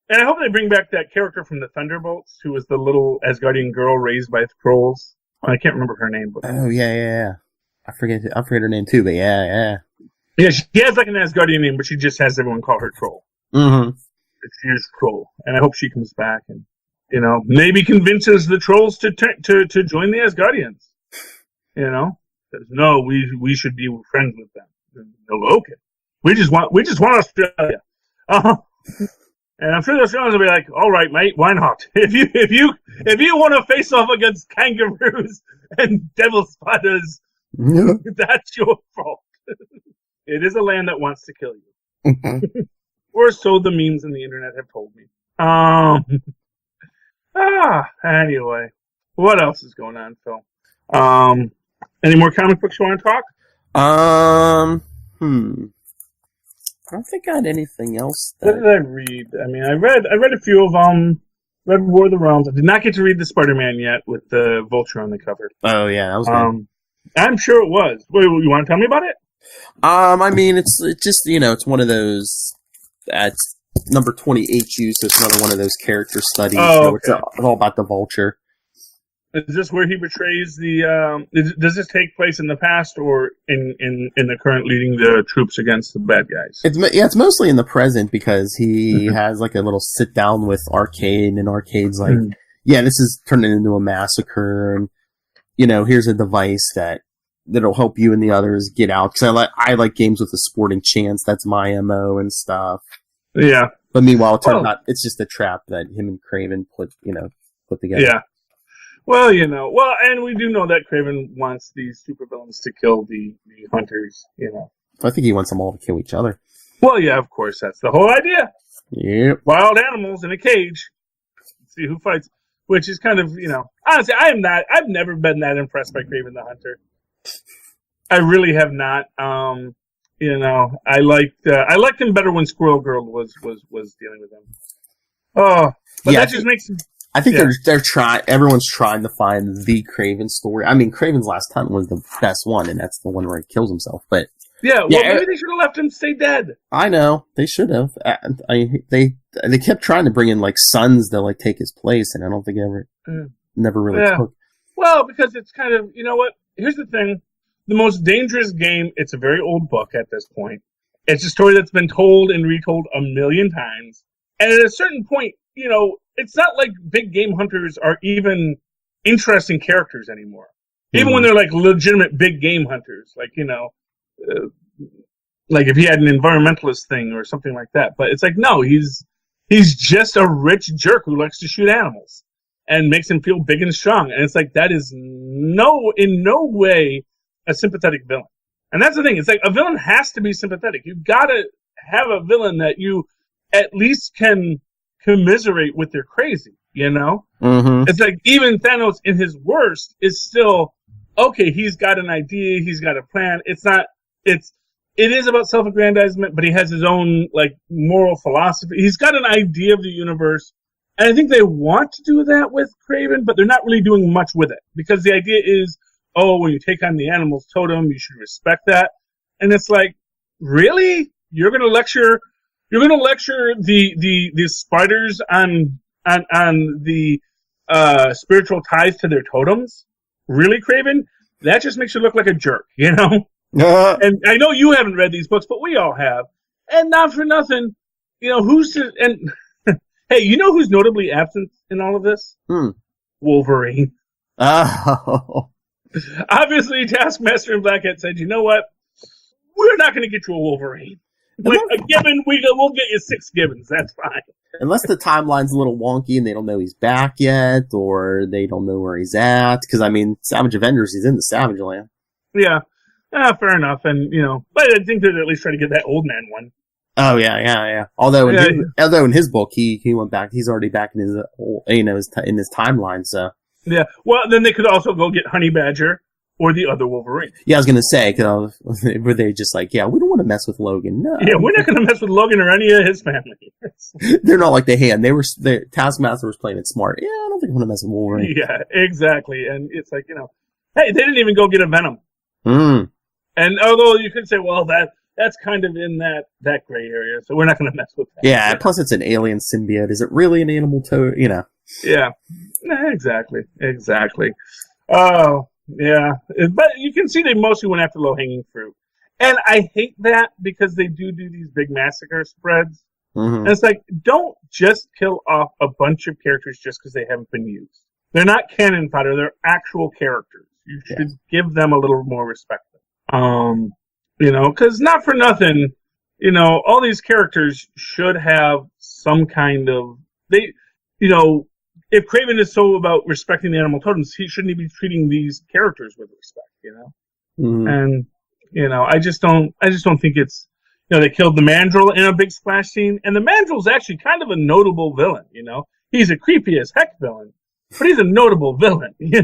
[SPEAKER 3] And I hope they bring back that character from the Thunderbolts, who was the little Asgardian girl raised by trolls. I can't remember her name. But...
[SPEAKER 4] Oh, yeah. I forget her name too, but yeah.
[SPEAKER 3] Yeah, she has an Asgardian name, but she just has everyone call her Troll. She's Troll. And I hope she comes back and maybe convinces the Trolls to join the Asgardians. Says, no, we should be friends with them. No, okay. We just want Australia. And I'm sure the Australians will be like, all right, mate, why not? If you want to face off against kangaroos and devil spiders, that's your fault. It is a land that wants to kill you. Or so the memes on the internet have told me. Anyway, what else is going on, Phil? Any more comic books you want to talk?
[SPEAKER 4] I don't think I had anything else.
[SPEAKER 3] What did I read? I mean, I read a few of them. Read War of the Realms. I did not get to read the Spider-Man yet with the Vulture on the cover.
[SPEAKER 4] Oh yeah, that was good.
[SPEAKER 3] I'm sure it was. Wait, you want to tell me about it?
[SPEAKER 4] I mean, it's just it's one of those. It's number 20 HU, so it's another one of those character studies.
[SPEAKER 3] Oh,
[SPEAKER 4] okay. It's all about the Vulture.
[SPEAKER 3] Is this where he betrays the? Does this take place in the past or in the current, leading the troops against the bad guys?
[SPEAKER 4] It's mostly in the present because he has like a little sit down with Arcade, and Arcade's like, yeah, this is turning into a massacre, and here's a device that'll help you and the others get out. Because I like games with a sporting chance. That's my MO and stuff.
[SPEAKER 3] Yeah.
[SPEAKER 4] But meanwhile, it turns out it's just a trap that him and Kraven put together.
[SPEAKER 3] Yeah. Well, and we do know that Kraven wants these supervillains to kill the hunters,
[SPEAKER 4] I think he wants them all to kill each other.
[SPEAKER 3] Well, yeah, of course, that's the whole idea.
[SPEAKER 4] Yep.
[SPEAKER 3] Wild animals in a cage. Let's see who fights. Which is kind of, honestly, I've never been that impressed by Kraven the Hunter. I really have not. I liked him better when Squirrel Girl was dealing with him. Oh, but that just makes him...
[SPEAKER 4] I think they're trying. Everyone's trying to find the Kraven story. I mean, Kraven's Last Hunt was the best one, and that's the one where he kills himself. But
[SPEAKER 3] maybe they should have left him stay dead.
[SPEAKER 4] I know they should have. They kept trying to bring in like sons to take his place, and I don't think never really took.
[SPEAKER 3] Well, because it's kind of what. Here's the thing: the most dangerous game. It's a very old book at this point. It's a story that's been told and retold a million times, and at a certain point, it's not like big game hunters are even interesting characters anymore. Even when they're like legitimate big game hunters, like if he had an environmentalist thing or something like that. But it's like, no, he's just a rich jerk who likes to shoot animals and makes him feel big and strong. And it's like, that is in no way a sympathetic villain. And that's the thing. It's like a villain has to be sympathetic. You've got to have a villain that you at least can commiserate with their crazy, It's like even Thanos in his worst is still okay. He's got an idea, he's got a plan. It is about self-aggrandizement, but he has his own moral philosophy. He's got an idea of the universe, and I think they want to do that with Kraven, but they're not really doing much with it because the idea is, when you take on the animal's totem, you should respect that. And it's like, really? You're going to lecture the spiders on the spiritual ties to their totems? Really, Kraven? That just makes you look like a jerk, And I know you haven't read these books, but we all have. And not for nothing, hey, who's notably absent in all of this? Wolverine.
[SPEAKER 4] Oh.
[SPEAKER 3] Obviously, Taskmaster and Blackhead said, you know what? We're not going to get you a Wolverine. A gibbon, we'll get you 6 gibbons. That's fine.
[SPEAKER 4] Unless the timeline's a little wonky and they don't know he's back yet, or they don't know where he's at. Because, Savage Avengers, he's in the Savage Land.
[SPEAKER 3] Yeah. Fair enough. And, but I think they'd at least try to get that old man one.
[SPEAKER 4] Oh, yeah. Although in his book, he went back. He's already back in his, in his timeline, so.
[SPEAKER 3] Yeah. Well, then they could also go get Honey Badger. Or the other Wolverine.
[SPEAKER 4] Yeah, I was going to say, were they just like, yeah, we don't want to mess with Logan. No.
[SPEAKER 3] Yeah, we're not going to mess with Logan or any of his family.
[SPEAKER 4] They're not like the hand. Taskmaster was playing it smart. Yeah, I don't think I want to mess with Wolverine.
[SPEAKER 3] Yeah, exactly. And it's like, hey, they didn't even go get a Venom. And although you could say, well, that's kind of in that gray area, so we're not going to mess with that.
[SPEAKER 4] Yeah, plus it's an alien symbiote. Is it really an animal toad?
[SPEAKER 3] Yeah, exactly. Oh, yeah. But you can see they mostly went after low-hanging fruit. And I hate that because they do these big massacre spreads. And it's like, don't just kill off a bunch of characters just because they haven't been used. They're not cannon fodder, they're actual characters. You should give them a little more respect. Because not for nothing, all these characters should have some kind of... If Kraven is so about respecting the animal totems, he shouldn't be treating these characters with respect, And I just don't think it's they killed the Mandrill in a big splash scene, and the Mandrill's actually kind of a notable villain, He's a creepy as heck villain, but he's a notable villain, He's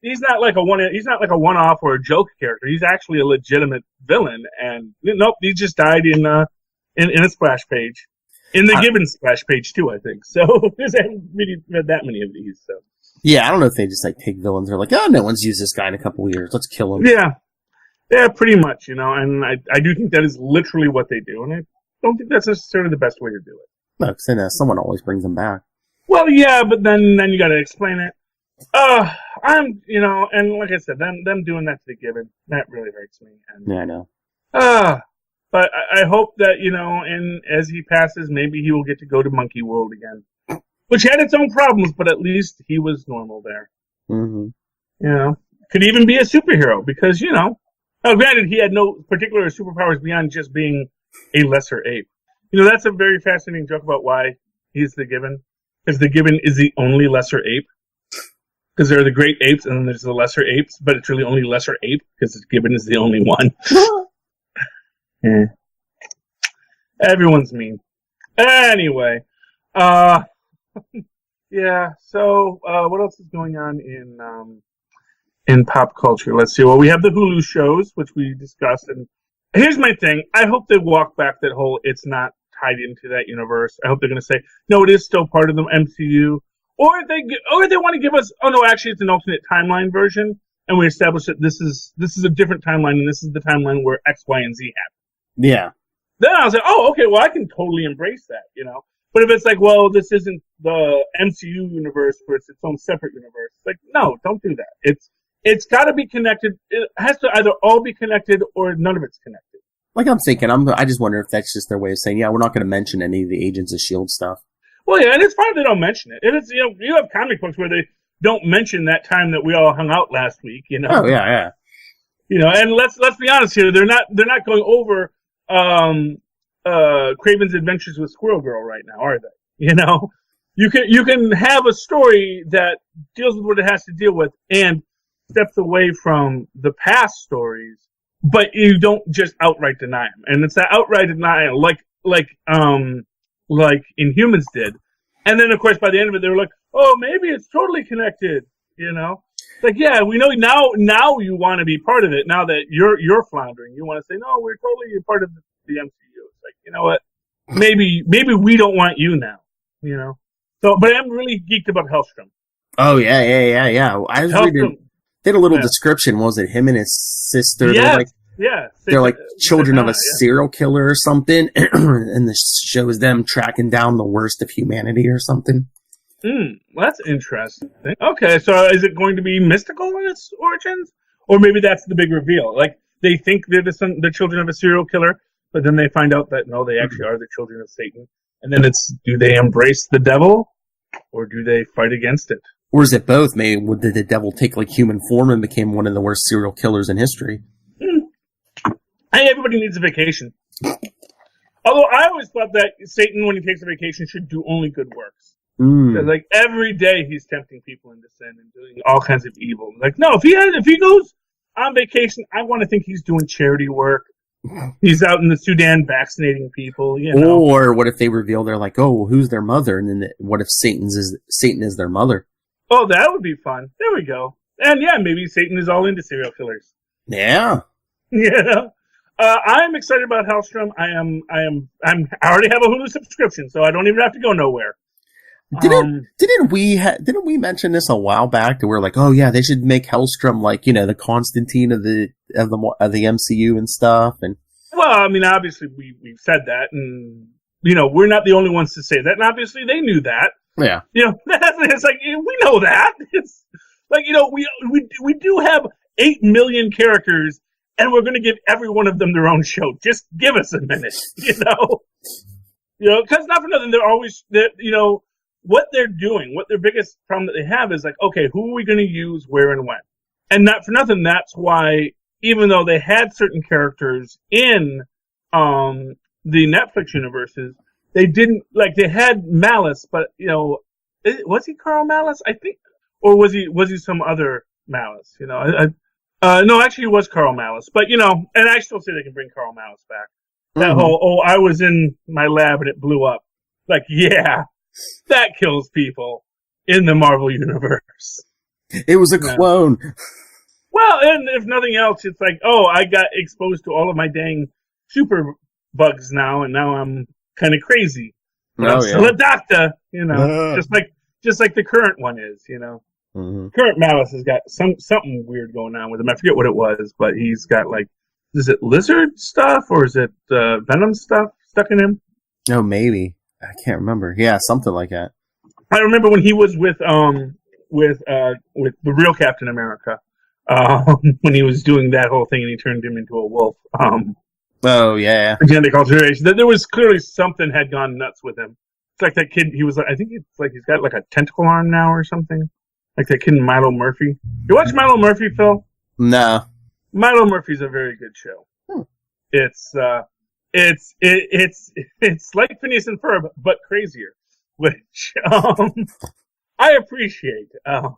[SPEAKER 3] he's not like a one-off or a joke character. He's actually a legitimate villain, and nope, he just died in a splash page, in the Gibbon splash page too, I think. So there's haven't really read that many of these. So
[SPEAKER 4] yeah, I don't know if they just like take villains. They're like, oh, no one's used this guy in a couple of years. Let's kill him.
[SPEAKER 3] Yeah, pretty much, and I do think that is literally what they do, and I don't think that's necessarily the best way to do it.
[SPEAKER 4] No, because then someone always brings them back.
[SPEAKER 3] Well, yeah, but then you got to explain it. And like I said, them doing that to the Gibbon, that really hurts me. And,
[SPEAKER 4] yeah, I know.
[SPEAKER 3] But I hope that, and as he passes, maybe he will get to go to Monkey World again, which had its own problems, but at least he was normal there.
[SPEAKER 4] Mm-hmm.
[SPEAKER 3] Could even be a superhero because, granted, he had no particular superpowers beyond just being a lesser ape. That's a very fascinating joke about why he's the Gibbon. Because the Gibbon is the only lesser ape. Because there are the great apes and then there's the lesser apes, but it's really only lesser ape because the Gibbon is the only one. Yeah. Everyone's mean. Anyway. Yeah, so what else is going on in pop culture? Let's see. Well, we have the Hulu shows, which we discussed. And here's my thing. I hope they walk back that whole it's not tied into that universe. I hope they're going to say, no, it is still part of the MCU. Or they want to give us, oh no, actually it's an alternate timeline version, and we establish that this is a different timeline, and this is the timeline where X, Y, and Z happen.
[SPEAKER 4] Yeah.
[SPEAKER 3] Then I was like, oh, okay, well I can totally embrace that, But if it's like, well, this isn't the MCU universe where it's its own separate universe, it's like, no, don't do that. It's got to be connected. It has to either all be connected or none of it's connected.
[SPEAKER 4] Like I'm thinking, I just wonder if that's just their way of saying, yeah, we're not going to mention any of the Agents of S.H.I.E.L.D. stuff. Well,
[SPEAKER 3] yeah, and it's fine if they don't mention it. It's, you have comic books where they don't mention that time that we all hung out last week,
[SPEAKER 4] Oh, yeah.
[SPEAKER 3] And let's be honest here, they're not going over Kraven's Adventures with Squirrel Girl right now, are they? You can have a story that deals with what it has to deal with and steps away from the past stories, but you don't just outright deny them. And it's that outright denial, like Inhumans did. And then, of course, by the end of it, they were like, oh, maybe it's totally connected, Like, yeah, we know now you want to be part of it. Now that you're floundering, you want to say, no, we're totally a part of the MCU. It's like, you know what? Maybe we don't want you now, So, but I'm really geeked about Hellstrom.
[SPEAKER 4] Oh, yeah. I was reading, they had a little description. Was it him and his sister?
[SPEAKER 3] Yes.
[SPEAKER 4] They're like children of a serial killer or something, and this shows them tracking down the worst of humanity or something.
[SPEAKER 3] Well, that's interesting. Okay, so is it going to be mystical in its origins? Or maybe that's the big reveal. Like, they think they're the children of a serial killer, but then they find out that, no, they actually are the children of Satan. And then it's, do they embrace the devil, or do they fight against it?
[SPEAKER 4] Or is it both? Maybe did the devil take, like, human form and became one of the worst serial killers in history?
[SPEAKER 3] I think everybody needs a vacation. Although I always thought that Satan, when he takes a vacation, should do only good works. Because, like, every day he's tempting people into sin and doing all kinds of evil. Like, no, if he goes on vacation, I want to think he's doing charity work. He's out in the Sudan vaccinating people,
[SPEAKER 4] Or what if they reveal they're like, oh, who's their mother? And then what if Satan is their mother?
[SPEAKER 3] Oh, that would be fun. There we go. And yeah, maybe Satan is all into serial killers.
[SPEAKER 4] Yeah.
[SPEAKER 3] I'm excited about Hellstrom. I already have a Hulu subscription, so I don't even have to go nowhere.
[SPEAKER 4] Didn't we mention this a while back? That we're like, oh yeah, they should make Hellstrom like the Constantine of the MCU and stuff. And
[SPEAKER 3] well, I mean, obviously we've said that, and we're not the only ones to say that, and obviously they knew that.
[SPEAKER 4] Yeah.
[SPEAKER 3] It's like we know that. It's like we do have 8 million characters. And we're going to give every one of them their own show. Just give us a minute, because not for nothing, they're always, what they're doing, what their biggest problem that they have is like, okay, who are we going to use where and when? And not for nothing, that's why, even though they had certain characters in the Netflix universes, they didn't, like, they had Malice, but, was he Carl Malice? I think, or was he some other Malice? No, actually it was Carl Malice. But, and I still say they can bring Carl Malice back. That whole, I was in my lab and it blew up. Like, yeah, that kills people in the Marvel Universe.
[SPEAKER 4] It was a clone.
[SPEAKER 3] Well, and if nothing else, it's like, oh, I got exposed to all of my dang super bugs now, and now I'm kind of crazy. But I'm still a doctor, just like the current one is, Mm-hmm. Current Malice has got something weird going on with him. I forget what it was, but he's got is it lizard stuff or is it venom stuff stuck in him?
[SPEAKER 4] No, maybe. I can't remember. Yeah, something like that.
[SPEAKER 3] I remember when he was with the real Captain America, when he was doing that whole thing and he turned him into a wolf.
[SPEAKER 4] Oh yeah.
[SPEAKER 3] Genetic alteration. There was clearly something had gone nuts with him. It's like that kid. He was. I think it's like he's got like a tentacle arm now or something. Like that kid Milo Murphy. You watch Milo Murphy, Phil?
[SPEAKER 4] No.
[SPEAKER 3] Milo Murphy's a very good show. It's like Phineas and Ferb, but crazier, which I appreciate. And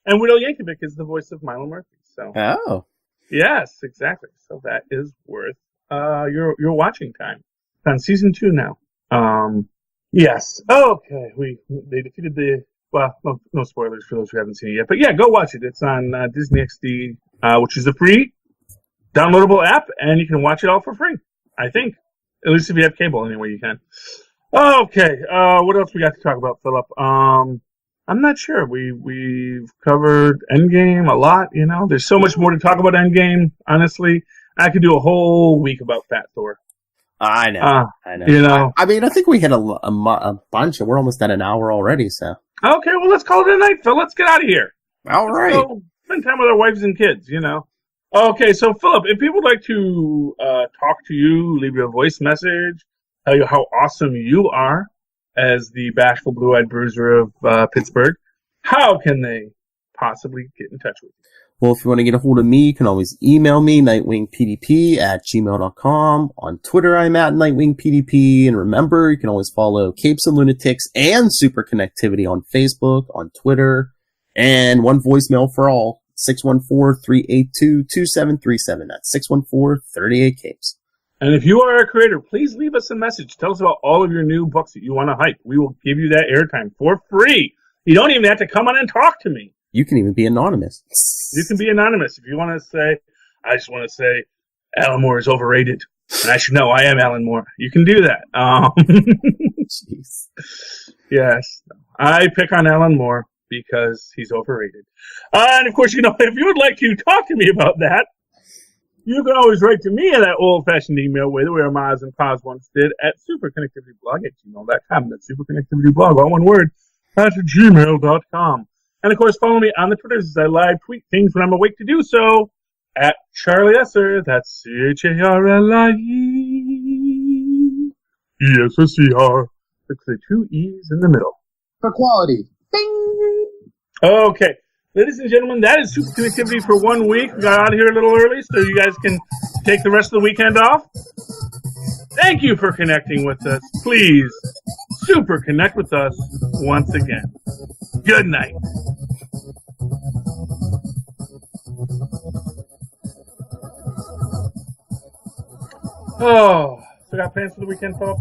[SPEAKER 3] Widow Yankovic is the voice of Milo Murphy. So. Oh. Yes, exactly. So that is worth your watching time. It's on season 2 now. Yes. Okay. They defeated the. Well, no spoilers for those who haven't seen it yet. But yeah, go watch it. It's on Disney XD, which is a free downloadable app, and you can watch it all for free. I think, at least if you have cable, anyway, you can. Okay. What else we got to talk about, Philip? I'm not sure. We've covered Endgame a lot. There's so much more to talk about Endgame. Honestly, I could do a whole week about Fat Thor.
[SPEAKER 4] I know. I know. I mean, I think we hit a bunch, and we're almost at an hour already. So. Okay,
[SPEAKER 3] well, let's call it a night, Phil. Let's get out of here.
[SPEAKER 4] All right.
[SPEAKER 3] Let's go spend time with our wives and kids. Okay, so Philip, if people would like to talk to you, leave you a voice message, tell you how awesome you are as the bashful blue-eyed bruiser of Pittsburgh, how can they possibly get in touch with you?
[SPEAKER 4] Well, if you want to get a hold of me, you can always email me, nightwingpdp@gmail.com. On Twitter, I'm at nightwingpdp. And remember, you can always follow Capes and Lunatics and Superconnectivity on Facebook, on Twitter, and one voicemail for all, 614-382-2737. That's 614-38-CAPES.
[SPEAKER 3] And if you are a creator, please leave us a message. Tell us about all of your new books that you want to hype. We will give you that airtime for free. You don't even have to come on and talk to me.
[SPEAKER 4] You can even be anonymous.
[SPEAKER 3] You can be anonymous. If you want to say, I just want to say, Alan Moore is overrated. And I should know I am Alan Moore. You can do that.
[SPEAKER 4] Jeez.
[SPEAKER 3] Yes. I pick on Alan Moore because he's overrated. And of course, if you would like to talk to me about that, you can always write to me in that old-fashioned email way, the way our Maz and Paz once did, at superconnectivityblog@gmail.com. That's superconnectivityblog, all one word, @gmail.com. And, of course, follow me on the Twitters as I live tweet things when I'm awake to do so at Charlie Esser. That's CharlieEsser. Looks like 2 E's in the middle.
[SPEAKER 1] For quality. Bing!
[SPEAKER 3] Okay. Ladies and gentlemen, that is Superconnectivity for 1 week. We got out of here a little early so you guys can take the rest of the weekend off. Thank you for connecting with us. Please, super connect with us once again. Good night. Oh, so got plans for the weekend, Philip?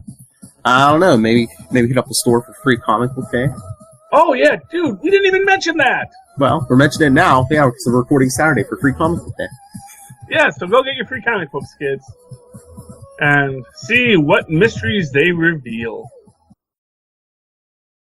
[SPEAKER 4] I don't know. Maybe hit up the store for free comic book day.
[SPEAKER 3] Oh yeah, dude, we didn't even mention that.
[SPEAKER 4] Well, we're mentioning it now. Yeah, it's a recording Saturday for free comic book day.
[SPEAKER 3] Yeah, so go get your free comic books, kids, and see what mysteries they reveal.